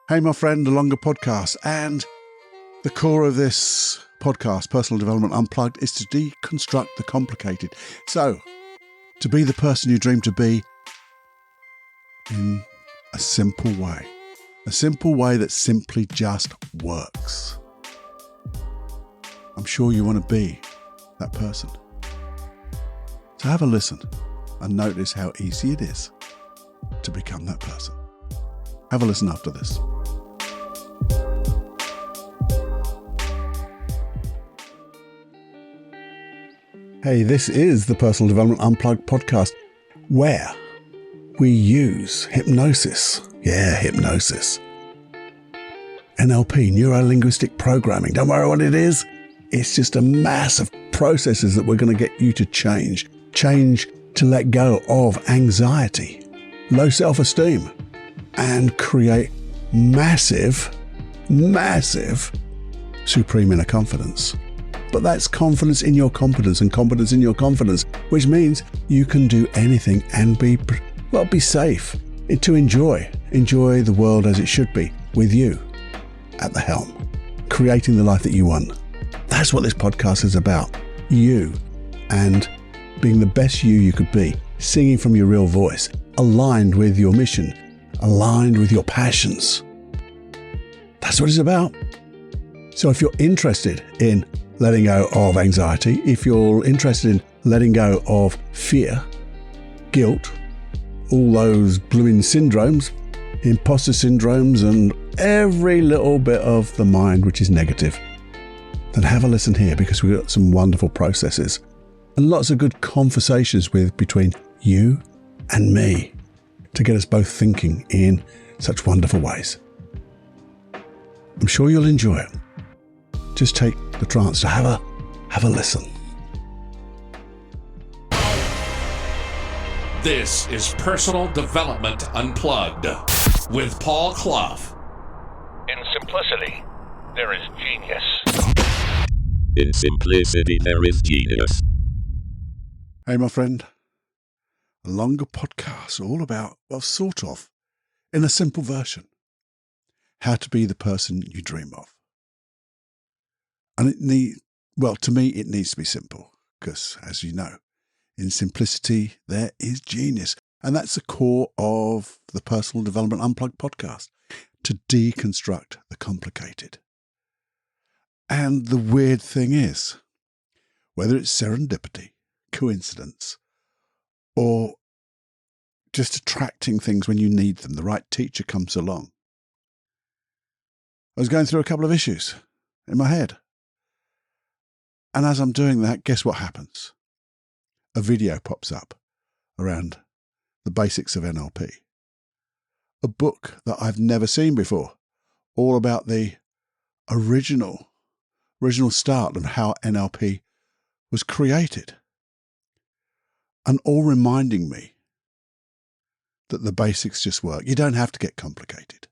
Hey, my friend, the longer podcast. And the core of this podcast, Personal Development Unplugged, is to deconstruct the complicated. So, to be the person you dream to be in a simple way. A simple way that simply just works. I'm sure you want to be that person. So have a listen and notice how easy it is to become that person. Have a listen after this. Hey, this is the Personal Development Unplugged podcast, where we use hypnosis. Yeah, hypnosis. NLP, neuro-linguistic programming. Don't worry what it is. It's just a mass of processes that we're going to get you to change. Change to let go of anxiety, low self-esteem, and create massive supreme inner confidence. But that's confidence in your competence and competence in your confidence, which means you can do anything and be safe, to enjoy the world as it should be, with you at the helm, creating the life that you want. That's what this podcast is about. You and being the best you could be, singing from your real voice, aligned with your mission, aligned with your passions. That's what it's about. So if you're interested in letting go of anxiety, if you're interested in letting go of fear, guilt, all those blooming syndromes, imposter syndromes, and every little bit of the mind which is negative, then have a listen here, because we've got some wonderful processes and lots of good conversations between you and me to get us both thinking in such wonderful ways. I'm sure you'll enjoy it. Just take the chance to have a listen. This is Personal Development Unplugged with Paul Clough. In simplicity, there is genius. In simplicity, there is genius. Hey, my friend, a longer podcast all about, sort of, in a simple version, how to be the person you dream of. And to me, it needs to be simple, because, as you know, in simplicity, there is genius. And that's the core of the Personal Development Unplugged podcast, to deconstruct the complicated. And the weird thing is, whether it's serendipity, coincidence, or just attracting things when you need them, the right teacher comes along. I was going through a couple of issues in my head. And as I'm doing that, guess what happens? A video pops up around the basics of NLP. A book that I've never seen before, all about the original start and how NLP was created. And all reminding me that the basics just work. You don't have to get complicated.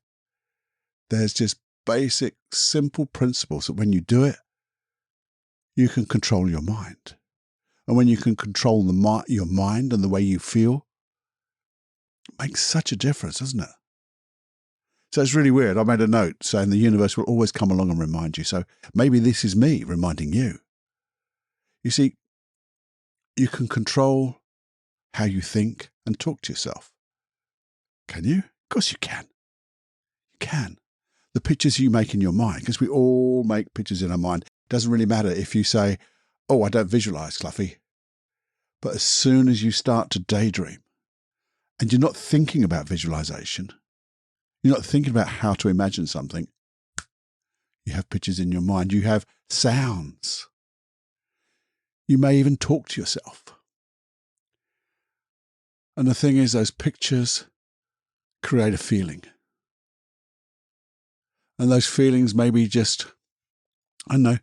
There's just basic, simple principles that when you do it, you can control your mind. And when you can control your mind and the way you feel, it makes such a difference, doesn't it? So it's really weird. I made a note saying the universe will always come along and remind you. So maybe this is me reminding you. You see, you can control how you think and talk to yourself. Can you? Of course you can. You can. The pictures you make in your mind, because we all make pictures in our mind. Doesn't really matter if you say, oh, I don't visualize, Cluffy. But as soon as you start to daydream and you're not thinking about visualization, you're not thinking about how to imagine something, you have pictures in your mind, you have sounds. You may even talk to yourself. And the thing is, those pictures create a feeling. And those feelings maybe just, I know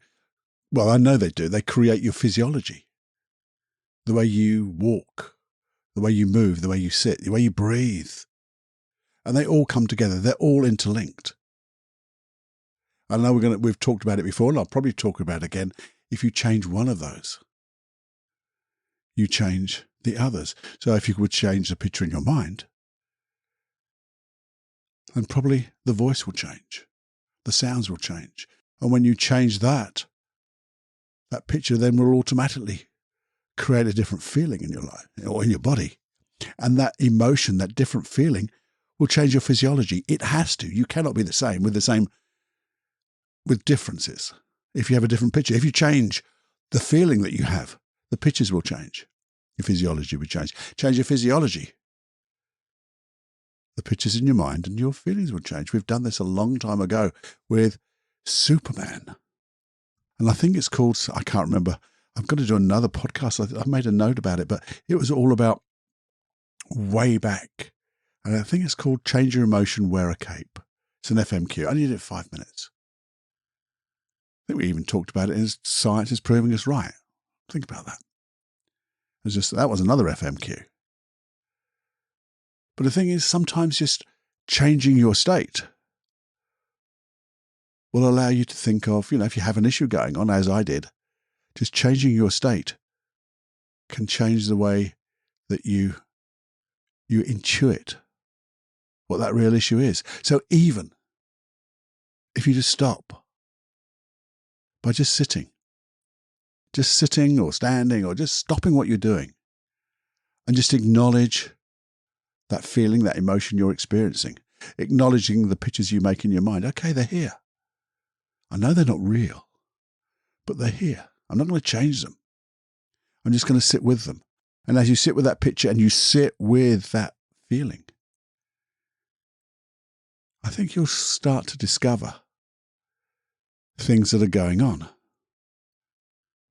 they do. They create your physiology. The way you walk, the way you move, the way you sit, the way you breathe. And they all come together. They're all interlinked. I know we've talked about it before, and I'll probably talk about it again. If you change one of those, you change the others. So if you would change the picture in your mind, then probably the voice will change. The sounds will change. And when you change that picture then will automatically create a different feeling in your life or in your body. And that emotion, that different feeling, will change your physiology. It has to. You cannot be the same with differences. If you have a different picture, if you change the feeling that you have, the pictures will change. Your physiology will change. Change your physiology. The pictures in your mind and your feelings will change. We've done this a long time ago with Superman. And I think it's called, I can't remember, I've got to do another podcast. I've made a note about it, but it was all about way back. And I think it's called Change Your Emotion, Wear a Cape. It's an FMQ. I only did it 5 minutes. I think we even talked about it as science is proving us right. Think about that. That was another FMQ. But the thing is, sometimes just changing your state will allow you to think of, if you have an issue going on, as I did, just changing your state can change the way that you intuit what that real issue is. So even if you just stop by just sitting or standing or just stopping what you're doing and just acknowledge that feeling, that emotion you're experiencing, acknowledging the pictures you make in your mind. Okay, they're here. I know they're not real, but they're here. I'm not going to change them. I'm just going to sit with them. And as you sit with that picture and you sit with that feeling, I think you'll start to discover things that are going on.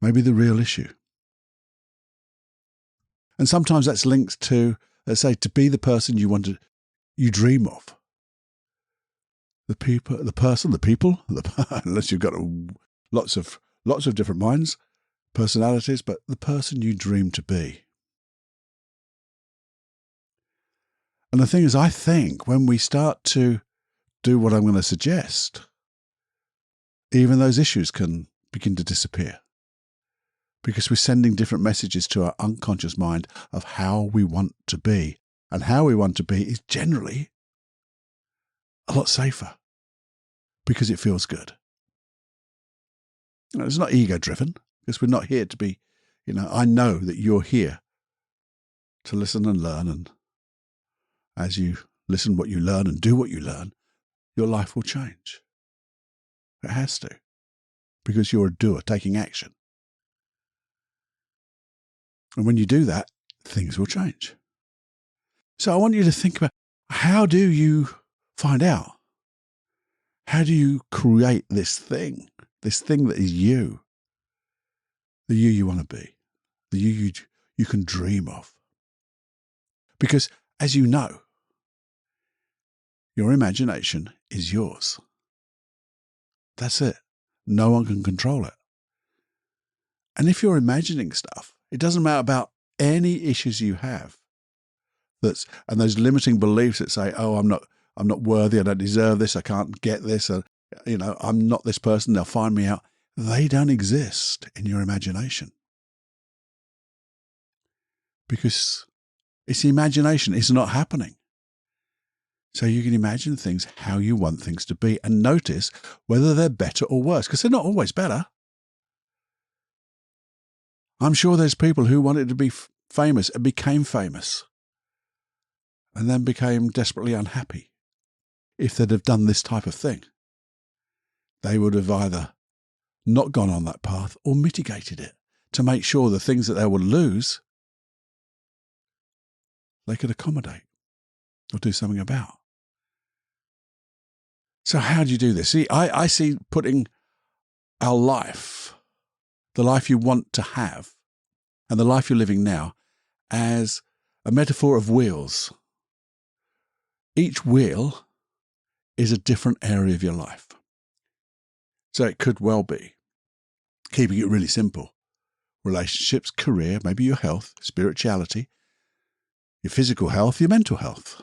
Maybe the real issue. And sometimes that's linked to, let's say, to be the person you dream of. The people, unless you've got lots of different minds, personalities, but the person you dream to be. And the thing is, I think when we start to do what I'm going to suggest, even those issues can begin to disappear. Because we're sending different messages to our unconscious mind of how we want to be. And how we want to be is generally a lot safer because it feels good. It's not ego-driven because we're not here to be, I know that you're here to listen and learn. And as you listen what you learn and do what you learn, your life will change. It has to, because you're a doer taking action. And when you do that, things will change. So I want you to think about, how do you find out? How do you create this thing that is you, the you want to be, the you can dream of? Because as you know, your imagination is yours. That's it. No one can control it. And if you're imagining stuff, it doesn't matter about any issues you have. And those limiting beliefs that say, oh, I'm not worthy, I don't deserve this, I can't get this, I'm not this person, they'll find me out. They don't exist in your imagination. Because it's the imagination, it's not happening. So you can imagine things how you want things to be and notice whether they're better or worse, because they're not always better. I'm sure there's people who wanted to be famous and became famous and then became desperately unhappy. If they'd have done this type of thing, they would have either not gone on that path or mitigated it to make sure the things that they would lose, they could accommodate or do something about. So how do you do this? See, I see putting our life, the life you want to have, and the life you're living now, as a metaphor of wheels. Each wheel is a different area of your life. So it could well be, keeping it really simple, relationships, career, maybe your health, spirituality, your physical health, your mental health,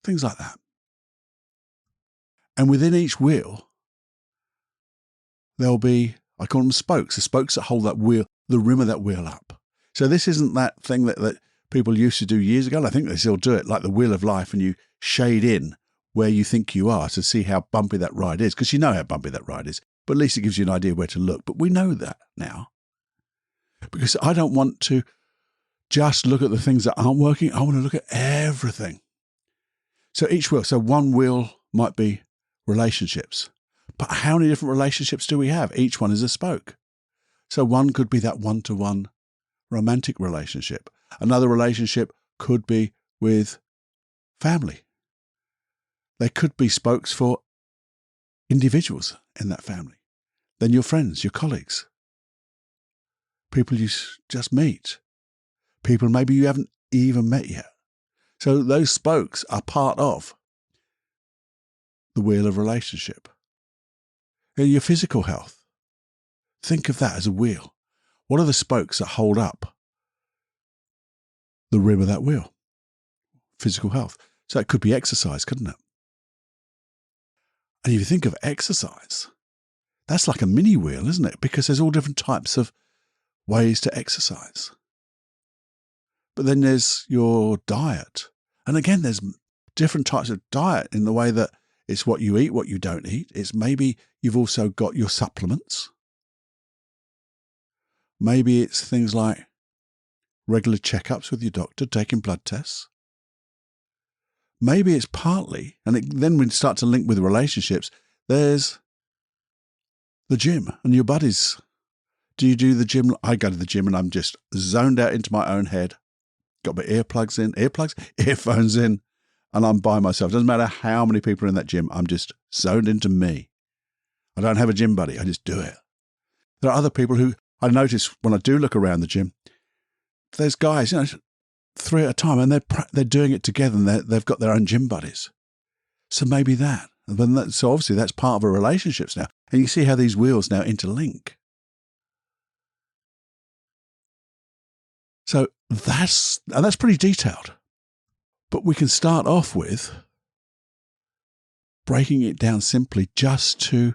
things like that. And within each wheel, there'll be, I call them spokes, the spokes that hold that wheel, the rim of that wheel up. So this isn't that thing that people used to do years ago, and I think they still do it, like the Wheel of Life, and you shade in where you think you are to see how bumpy that ride is, because you know how bumpy that ride is, but at least it gives you an idea where to look. But we know that now, because I don't want to just look at the things that aren't working. I want to look at everything. So each wheel, so one wheel might be relationships, but how many different relationships do we have? Each one is a spoke. So one could be that one-to-one romantic relationship. Another relationship could be with family. They could be spokes for individuals in that family. Then your friends, your colleagues, people you just meet, people maybe you haven't even met yet. So those spokes are part of the wheel of relationship. Your physical health, think of that as a wheel. What are the spokes that hold up the rim of that wheel? Physical health. So it could be exercise, couldn't it? And if you think of exercise, that's like a mini wheel, isn't it? Because there's all different types of ways to exercise. But then there's your diet. And again, there's different types of diet in the way that it's what you eat, what you don't eat. It's maybe you've also got your supplements. Maybe it's things like regular checkups with your doctor, taking blood tests. Maybe it's partly, and then we start to link with relationships, there's the gym and your buddies. Do you do the gym? I go to the gym and I'm just zoned out into my own head. Got my earphones in, and I'm by myself. Doesn't matter how many people are in that gym, I'm just zoned into me. I don't have a gym buddy, I just do it. There are other people who I notice when I do look around the gym, there's guys, 3 at a time, and they're doing it together, and they've got their own gym buddies. So maybe that. So obviously that's part of our relationships now. And you see how these wheels now interlink. So that's pretty detailed. But we can start off with breaking it down simply just to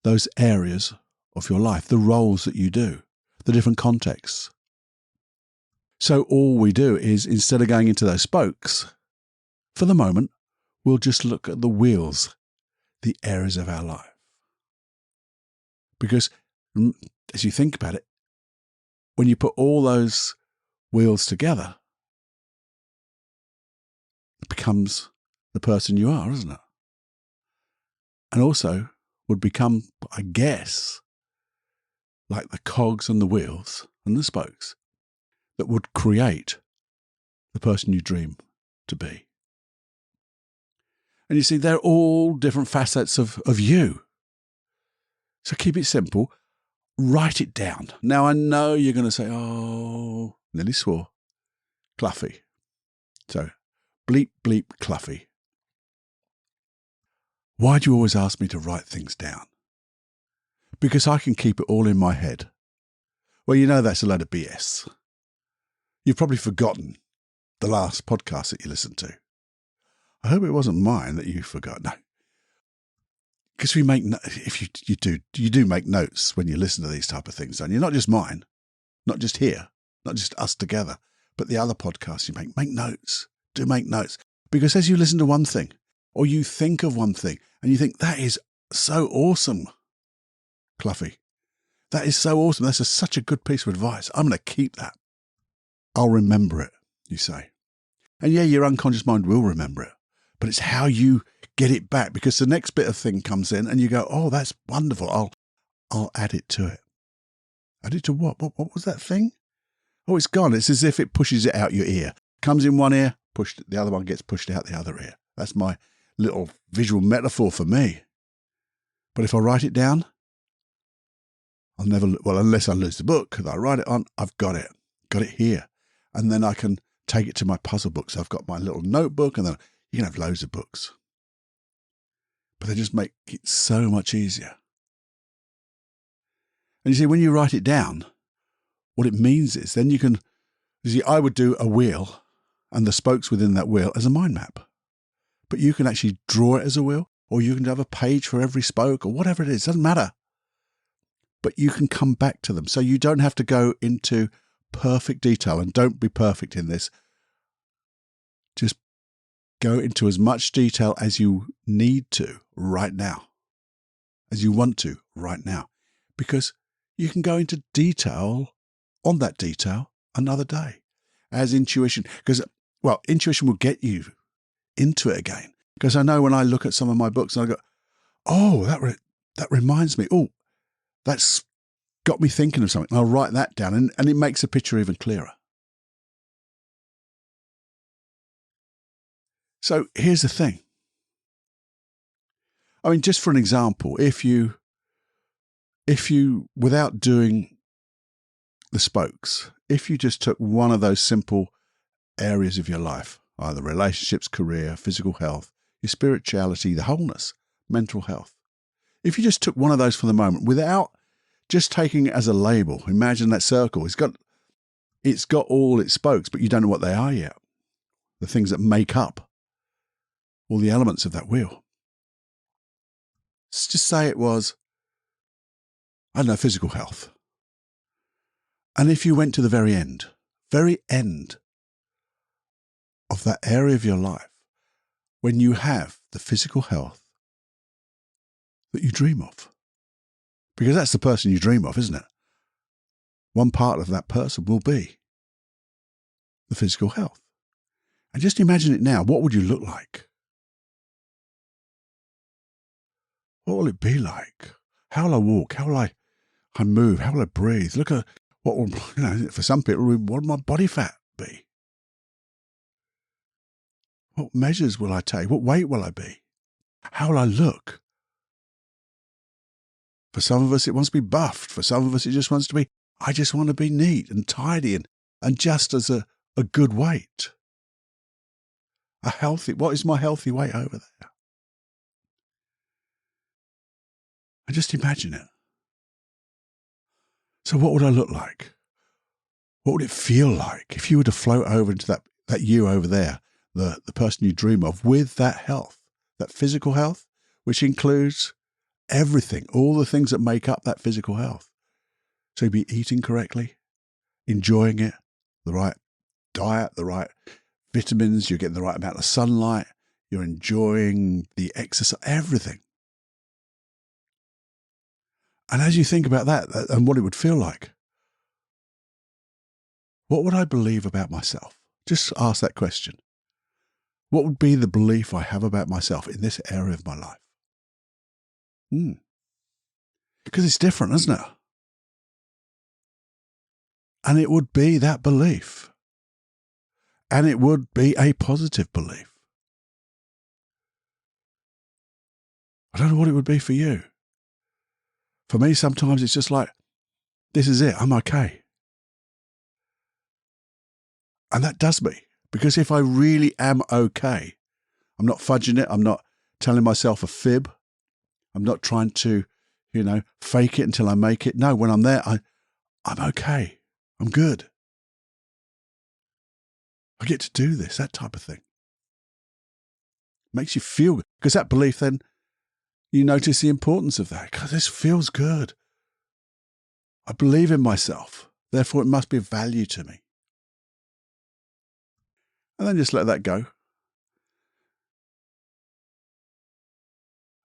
those areas of your life, the roles that you do, the different contexts. So all we do is, instead of going into those spokes, for the moment, we'll just look at the wheels, the areas of our life. Because as you think about it, when you put all those wheels together, it becomes the person you are, isn't it? And also would become, I guess, like the cogs and the wheels and the spokes that would create the person you dream to be. And you see, they're all different facets of you. So keep it simple. Write it down. Now, I know you're going to say, oh, nearly swore, Cluffy. So, bleep, bleep, Cluffy. Why do you always ask me to write things down? Because I can keep it all in my head. Well, you know that's a load of BS. You've probably forgotten the last podcast that you listened to. I hope it wasn't mine that you forgot. No. Because we make, if you do make notes when you listen to these type of things, don't you? Not just mine, not just here, not just us together, but the other podcasts you make notes. Do make notes. Because as you listen to one thing, or you think of one thing, and you think, that is so awesome, Cluffy. That is so awesome. That's such a good piece of advice. I'm going to keep that. I'll remember it, you say. And yeah, your unconscious mind will remember it. But it's how you get it back, because the next bit of thing comes in and you go, oh, that's wonderful. I'll add it to it. Add it to what? What was that thing? Oh, it's gone. It's as if it pushes it out your ear. Comes in one ear, the other one gets pushed out the other ear. That's my little visual metaphor for me. But if I write it down, I'll never, unless I lose the book that I write it on, I've got it here. And then I can take it to my puzzle books. I've got my little notebook, and then you can have loads of books. But they just make it so much easier. And you see, when you write it down, what it means is then you can, I would do a wheel and the spokes within that wheel as a mind map. But you can actually draw it as a wheel, or you can have a page for every spoke, or whatever it is. It doesn't matter. But you can come back to them. So you don't have to go into perfect detail, and don't be perfect in this. just go into as much detail as you need to right now, as you want to right now, because you can go into detail on that detail another day as intuition. Because, well, intuition will get you into it again. Because I know when I look at some of my books and I go, oh, that reminds me. Oh, that's got me thinking of something. And I'll write that down and it makes the picture even clearer. So here's the thing. I mean, just for an example, if you, without doing the spokes, if you just took one of those simple areas of your life, either relationships, career, physical health, your spirituality, the wholeness, mental health, if you just took one of those for the moment without just taking it as a label, imagine that circle. It's got all its spokes, but you don't know what they are yet. The things that make up all the elements of that wheel. Let's just say it was, I don't know, physical health. And if you went to the very end of that area of your life, when you have the physical health that you dream of, because that's the person you dream of, isn't it? One part of that person will be the physical health. And just imagine it now. What would you look like? What will it be like? How will I walk? How will I move? How will I breathe? Look at what will, for some people, what will my body fat be? What measures will I take? What weight will I be? How will I look? For some of us, it wants to be buffed. For some of us, it just wants to be, I just want to be neat and tidy and just as a good weight. What is my healthy weight over there? And just imagine it. So what would I look like? What would it feel like if you were to float over into that you over there, the person you dream of, with that health, that physical health, which includes everything, all the things that make up that physical health. So you'd be eating correctly, enjoying it, the right diet, the right vitamins, you're getting the right amount of sunlight, you're enjoying the exercise, everything. And as you think about that and what it would feel like, what would I believe about myself? Just ask that question. What would be the belief I have about myself in this area of my life? Because it's different, isn't it? And it would be that belief. And it would be a positive belief. I don't know what it would be for you. For me, sometimes it's just like, this is it, I'm okay. And that does me. Because if I really am okay, I'm not fudging it, I'm not telling myself a fib, I'm not trying to, fake it until I make it. No, when I'm there, I'm okay. I'm good. I get to do this, that type of thing. Makes you feel good. Because that belief then, you notice the importance of that. God, this feels good. I believe in myself. Therefore, it must be of value to me. And then just let that go.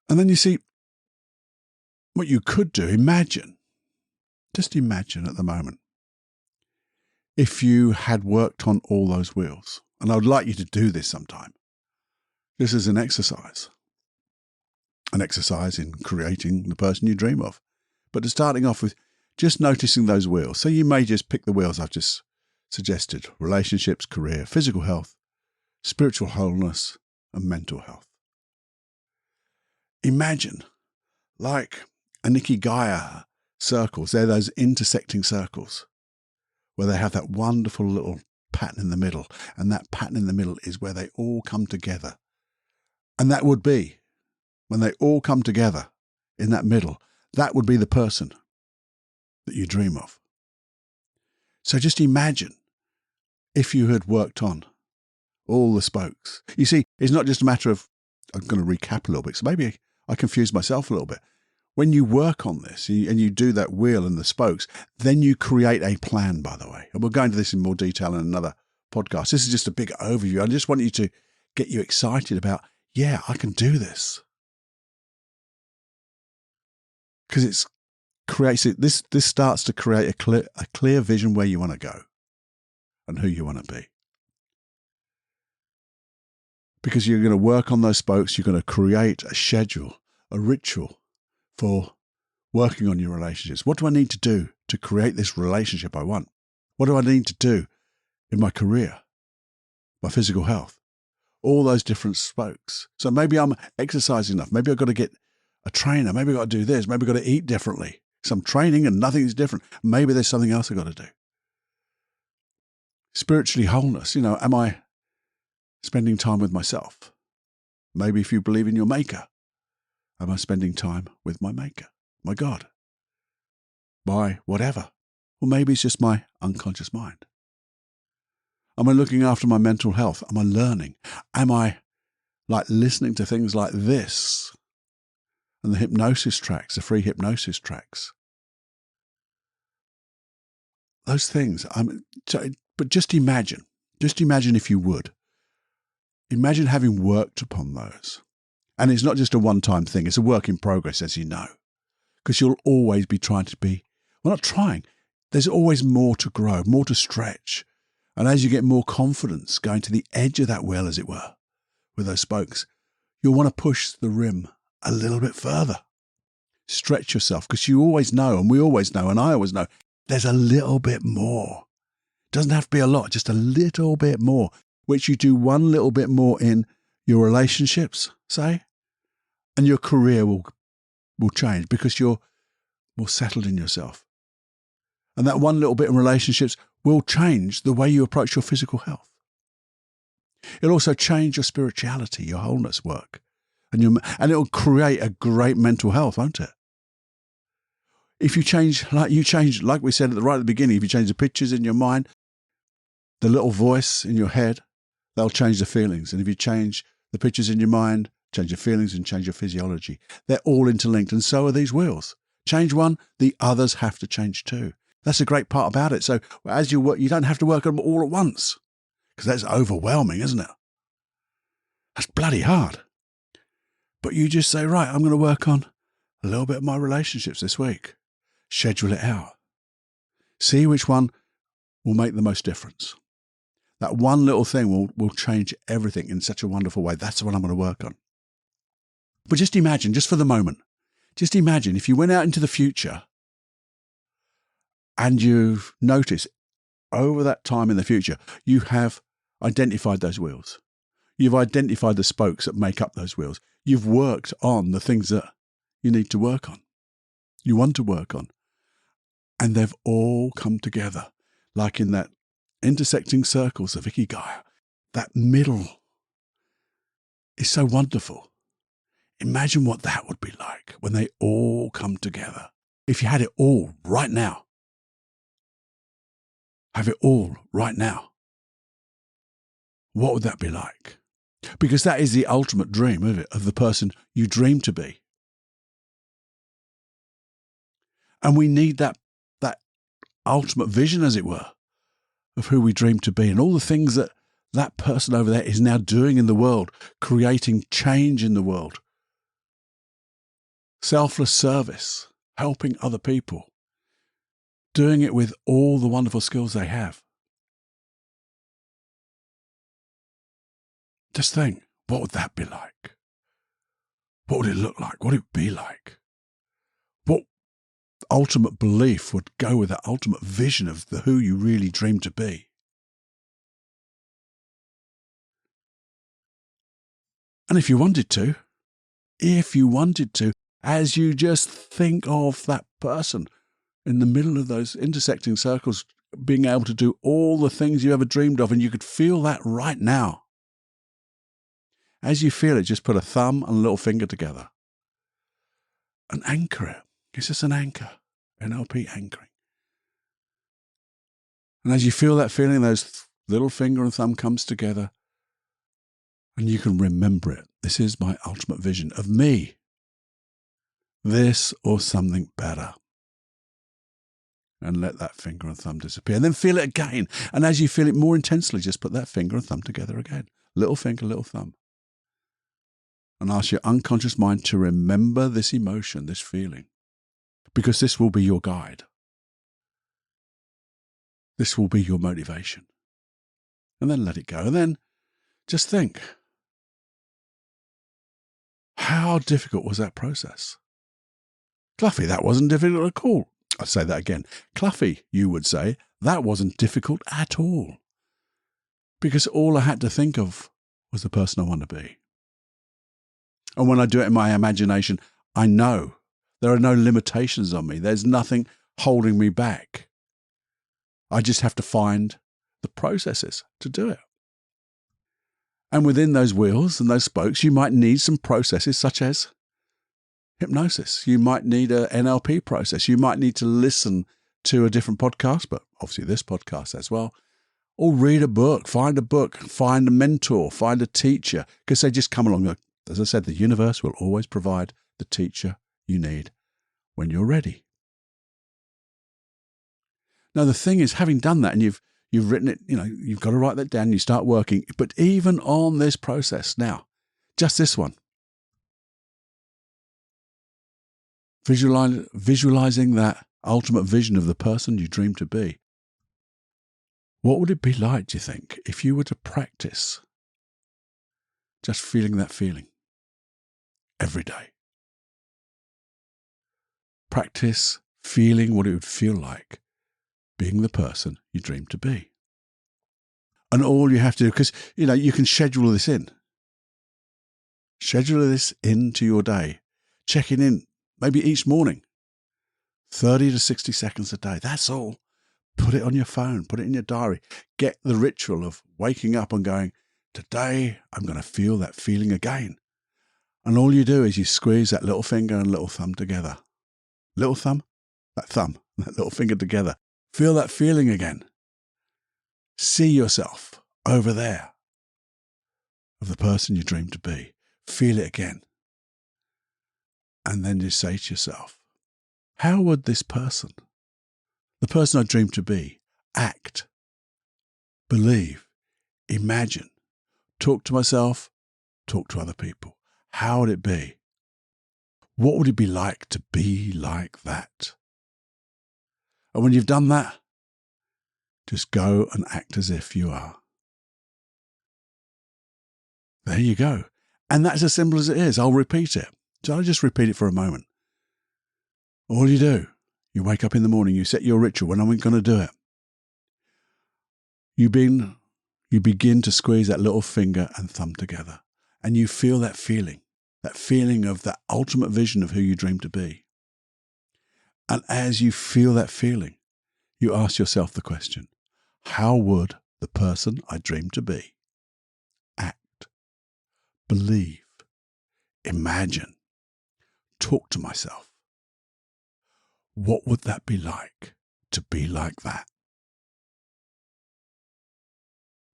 And then you see what you could do. Just imagine at the moment, if you had worked on all those wheels. And I would like you to do this sometime. This is an exercise. An exercise in creating the person you dream of. But starting off with just noticing those wheels. So you may just pick the wheels I've just suggested. Relationships, career, physical health, spiritual wholeness, and mental health. Imagine, like a Nikigaya circles, they're those intersecting circles where they have that wonderful little pattern in the middle, and that pattern in the middle is where they all come together. And that would be, when they all come together in that middle, that would be the person that you dream of. So just imagine if you had worked on all the spokes. You see, it's not just a matter of, I'm going to recap a little bit, so maybe I confused myself a little bit. When you work on this and you do that wheel and the spokes, then you create a plan, by the way. And we'll go into this in more detail in another podcast. This is just a big overview. I just want you to get you excited about, yeah, I can do this. Because it creates it. This starts to create a clear vision where you want to go and who you want to be. Because you're going to work on those spokes, you're going to create a schedule, a ritual for working on your relationships. What do I need to do to create this relationship I want? What do I need to do in my career, my physical health? All those different spokes. So maybe I'm exercising enough. Maybe I've got to get a trainer. Maybe I've got to do this. Maybe I've got to eat differently. Some training and nothing's different. Maybe there's something else I've got to do. Spiritually wholeness. Am I spending time with myself? Maybe if you believe in your maker, am I spending time with my maker, my God, my whatever? Or maybe it's just my unconscious mind. Am I looking after my mental health? Am I learning? Am I listening to things like this and the hypnosis tracks, the free hypnosis tracks? Those things. But just imagine if you would. Imagine having worked upon those. And it's not just a one-time thing. It's a work in progress, as you know. Because you'll always be trying to be, not trying. There's always more to grow, more to stretch. And as you get more confidence going to the edge of that well, as it were, with those spokes, you'll want to push the rim a little bit further. Stretch yourself, because you always know, and we always know, and I always know, there's a little bit more. It doesn't have to be a lot, just a little bit more, which you do one little bit more in your relationships, say, and your career will change because you're more settled in yourself. And that one little bit in relationships will change the way you approach your physical health. It'll also change your spirituality, your wholeness work, and it'll create a great mental health, won't it? If you change, like we said right at the beginning, if you change the pictures in your mind, the little voice in your head, they'll change the feelings. And if you change the pictures in your mind, change your feelings and change your physiology. They're all interlinked, and so are these wheels. Change one, the others have to change too. That's the great part about it. So as you work, you don't have to work on them all at once, because that's overwhelming, isn't it? That's bloody hard. But you just say, right, I'm going to work on a little bit of my relationships this week. Schedule it out. See which one will make the most difference. That one little thing will change everything in such a wonderful way. That's what I'm going to work on. But just imagine, just for the moment, just imagine if you went out into the future and you've noticed over that time in the future, you have identified those wheels. You've identified the spokes that make up those wheels. You've worked on the things that you need to work on, you want to work on. And they've all come together, like in that intersecting circles of Ikigai. That middle is so wonderful. Imagine what that would be like when they all come together. If you had it all right now. Have it all right now. What would that be like? Because that is the ultimate dream, isn't it, of the person you dream to be. And we need that ultimate vision, as it were, of who we dream to be and all the things that person over there is now doing in the world, creating change in the world. Selfless service, helping other people, doing it with all the wonderful skills they have. Just think, what would that be like? What would it look like? What would it be like? What ultimate belief would go with that ultimate vision of who you really dream to be? And if you wanted to, as you just think of that person in the middle of those intersecting circles, being able to do all the things you ever dreamed of, and you could feel that right now. As you feel it, just put a thumb and a little finger together and anchor it. It's just an anchor, NLP anchoring. And as you feel that feeling, those little finger and thumb comes together, and you can remember it. This is my ultimate vision of me. This or something better. and let that finger and thumb disappear. And then feel it again. And as you feel it more intensely, just put that finger and thumb together again. Little finger, little thumb. And ask your unconscious mind to remember this emotion, this feeling, because this will be your guide. This will be your motivation. And then let it go. And then just think, how difficult was that process? Cluffy, that wasn't difficult at all. I'd say that again. Cluffy, you would say, that wasn't difficult at all. Because all I had to think of was the person I want to be. And when I do it in my imagination, I know there are no limitations on me. There's nothing holding me back. I just have to find the processes to do it. And within those wheels and those spokes, you might need some processes such as hypnosis. You might need an NLP process. You might need to listen to a different podcast, but obviously this podcast as well. Or read a book, find a mentor, find a teacher, because they just come along. As I said, the universe will always provide the teacher you need when you're ready. Now, the thing is, having done that and you've written it, you've got to write that down and you start working. But even on this process now, just this one, visualizing that ultimate vision of the person you dream to be. What would it be like, do you think, if you were to practice just feeling that feeling every day? Practice feeling what it would feel like being the person you dream to be. And all you have to do, because, you can schedule this in. Schedule this into your day. Checking in, maybe each morning, 30 to 60 seconds a day. That's all. Put it on your phone. Put it in your diary. Get the ritual of waking up and going, today I'm going to feel that feeling again. And all you do is you squeeze that little finger and little thumb together. Little thumb, that little finger together. Feel that feeling again. See yourself over there of the person you dream to be. Feel it again. And then you say to yourself, how would this person, the person I dream to be, act, believe, imagine, talk to myself, talk to other people? How would it be? What would it be like to be like that? And when you've done that, just go and act as if you are. There you go. And that's as simple as it is. I'll repeat it. So I'll just repeat it for a moment. All you do, you wake up in the morning, you set your ritual. When am I going to do it? You begin to squeeze that little finger and thumb together. And you feel that feeling of that ultimate vision of who you dream to be. And as you feel that feeling, you ask yourself the question, how would the person I dream to be act, believe, imagine, talk to myself? What would that be like to be like that?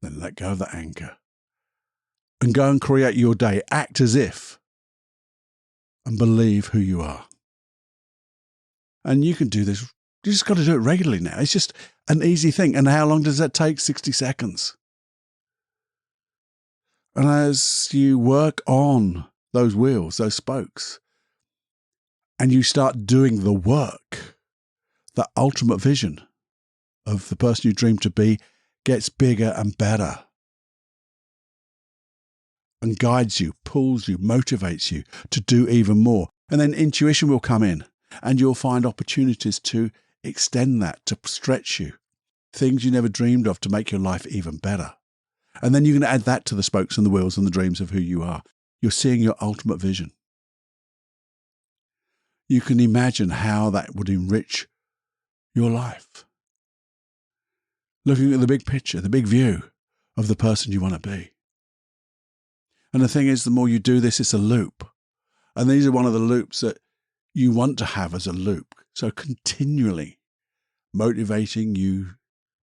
Then let go of that anchor and go and create your day. Act as if and believe who you are. And you can do this. You just got to do it regularly now. It's just an easy thing. And how long does that take? 60 seconds. And as you work on those wheels, those spokes, and you start doing the work, the ultimate vision of the person you dream to be gets bigger and better and guides you, pulls you, motivates you to do even more. And then intuition will come in and you'll find opportunities to extend that, to stretch you, things you never dreamed of to make your life even better. And then you're going to add that to the spokes and the wheels and the dreams of who you are. You're seeing your ultimate vision. You can imagine how that would enrich your life. Looking at the big picture, the big view of the person you want to be. And the thing is, the more you do this, it's a loop. And these are one of the loops that you want to have as a loop. So continually motivating you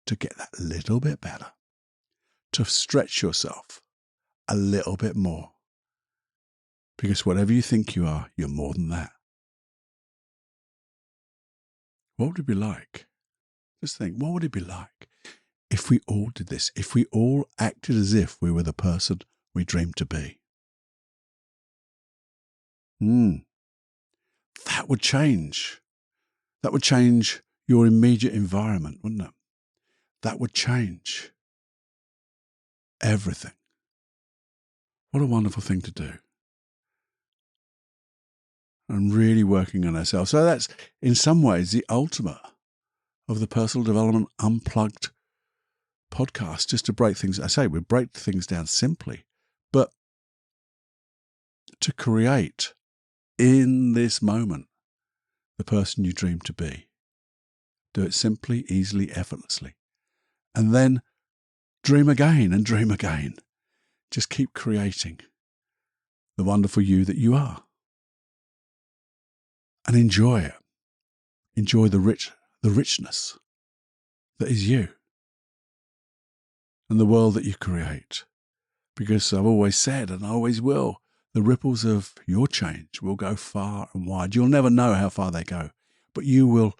to get that little bit better, to stretch yourself a little bit more. Because whatever you think you are, you're more than that. What would it be like Just think, what would it be like if we all did this? If we all acted as if we were the person we dreamed to be? That would change. That would change your immediate environment, wouldn't it? That would change everything. What a wonderful thing to do. And really working on ourselves. So that's, in some ways, the ultimate of the Personal Development Unplugged podcast, just to break things. I say we break things down simply, but to create in this moment the person you dream to be. Do it simply, easily, effortlessly. And then dream again and dream again. Just keep creating the wonderful you that you are. And enjoy it. Enjoy the richness that is you and the world that you create. Because I've always said, and I always will, the ripples of your change will go far and wide. You'll never know how far they go, but you will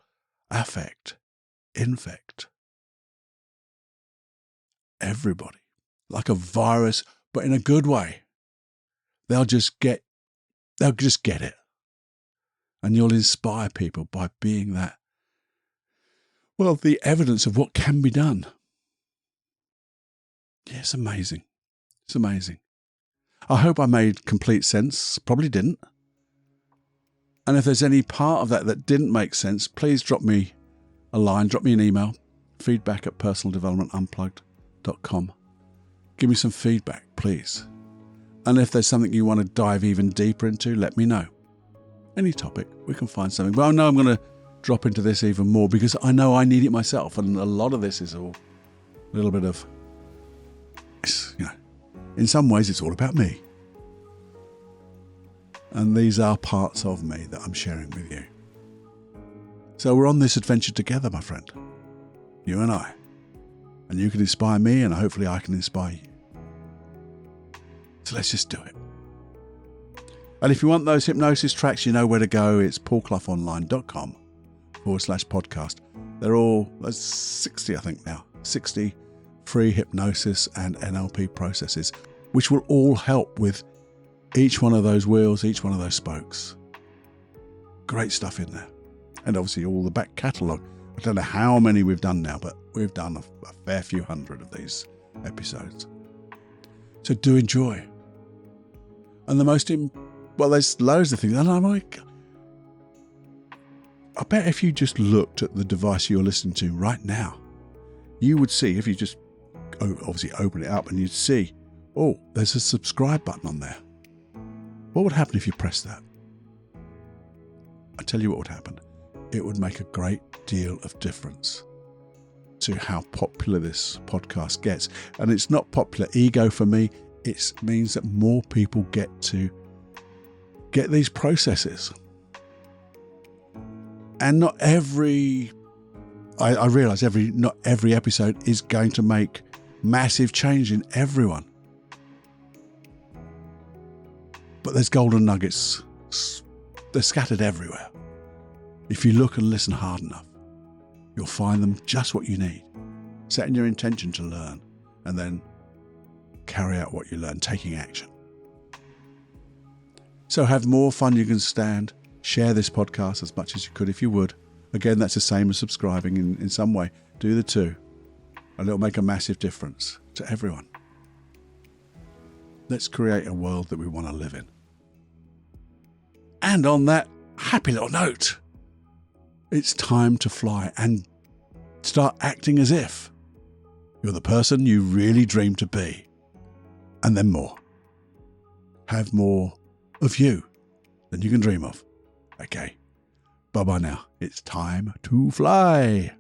infect everybody like a virus, but in a good way. They'll just get it. And you'll inspire people by being that. Well, the evidence of what can be done. Yeah, it's amazing. It's amazing. I hope I made complete sense. Probably didn't. And if there's any part of that didn't make sense, please drop me a line, drop me an email, feedback@personaldevelopmentunplugged.com. Give me some feedback, please. And if there's something you want to dive even deeper into, let me know. Any topic, we can find something. But I know I'm going to drop into this even more because I know I need it myself. And a lot of this is all a little bit of, in some ways it's all about me. And these are parts of me that I'm sharing with you. So we're on this adventure together, my friend. You and I. And you can inspire me and hopefully I can inspire you. So let's just do it. And if you want those hypnosis tracks, you know where to go. It's paulcloughonline.com/podcast. They're all, there's 60, I think now, 60 free hypnosis and NLP processes, which will all help with each one of those wheels, each one of those spokes. Great stuff in there. And obviously all the back catalogue. I don't know how many we've done now, but we've done a fair few hundred of these episodes. So do enjoy. And well, there's loads of things. And I'm like, I bet if you just looked at the device you're listening to right now, you would see, if you just obviously open it up and you'd see, oh, there's a subscribe button on there. What would happen if you pressed that? I tell you what would happen. It would make a great deal of difference to how popular this podcast gets. And it's not popular ego for me. It means that more people get to get these processes. And not every, I realise not every episode is going to make massive change in everyone. But there's golden nuggets. They're scattered everywhere. If you look and listen hard enough, you'll find them just what you need. Setting your intention to learn and then carry out what you learn, taking action. So have more fun you can stand. Share this podcast as much as you could if you would. Again, that's the same as subscribing in some way. Do the two. And it'll make a massive difference to everyone. Let's create a world that we want to live in. And on that happy little note, it's time to fly and start acting as if you're the person you really dream to be. And then more. Have more of you than you can dream of. Okay. Bye-bye now. It's time to fly.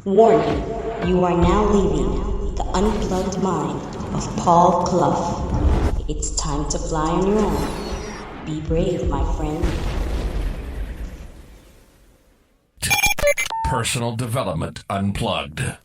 Warning, you are now leaving the unplugged mind of Paul Clough. It's time to fly on your own. Be brave, my friend. Personal Development Unplugged.